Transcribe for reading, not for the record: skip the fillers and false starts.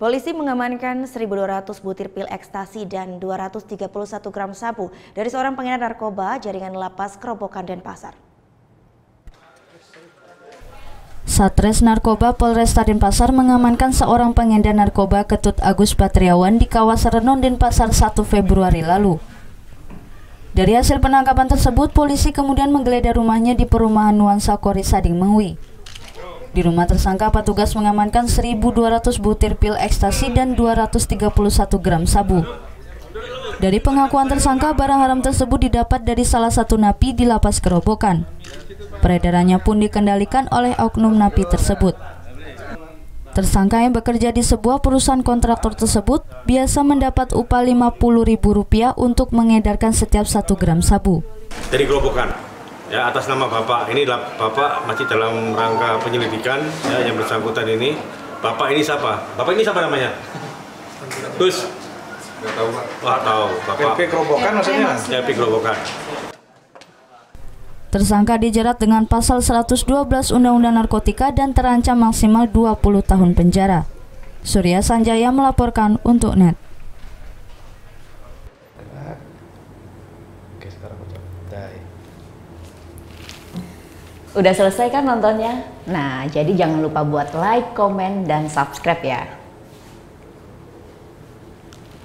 Polisi mengamankan 1.200 butir pil ekstasi dan 231 gram sabu dari seorang pengedar narkoba jaringan lapas Kerobokan Denpasar. Satres Narkoba Polresta Denpasar mengamankan seorang pengedar narkoba Ketut Agus Patriawan di kawasan Renon Denpasar 1 Februari lalu. Dari hasil penangkapan tersebut, polisi kemudian menggeledah rumahnya di perumahan Nuansa Kori Sading Mengwi. Di rumah tersangka, petugas mengamankan 1.200 butir pil ekstasi dan 231 gram sabu. Dari pengakuan tersangka, barang haram tersebut didapat dari salah satu napi di lapas Kerobokan. Peredarannya pun dikendalikan oleh oknum napi tersebut. Tersangka yang bekerja di sebuah perusahaan kontraktor tersebut biasa mendapat upah Rp50.000 untuk mengedarkan setiap 1 gram sabu. Dari Kerobokan, ya, atas nama Bapak, ini Bapak masih dalam rangka penyelidikan, ya, yang bersangkutan ini. Bapak ini siapa? Bapak ini siapa namanya? Gus? Nggak tahu, Pak. Wah, tahu. Bapak LP Kerobokan maksudnya? LP Kerobokan. Tersangka dijerat dengan pasal 112 Undang-Undang Narkotika dan terancam maksimal 20 tahun penjara. Surya Sanjaya melaporkan untuk NET. Udah selesai kan nontonnya? Nah, jadi jangan lupa buat like, komen, dan subscribe ya.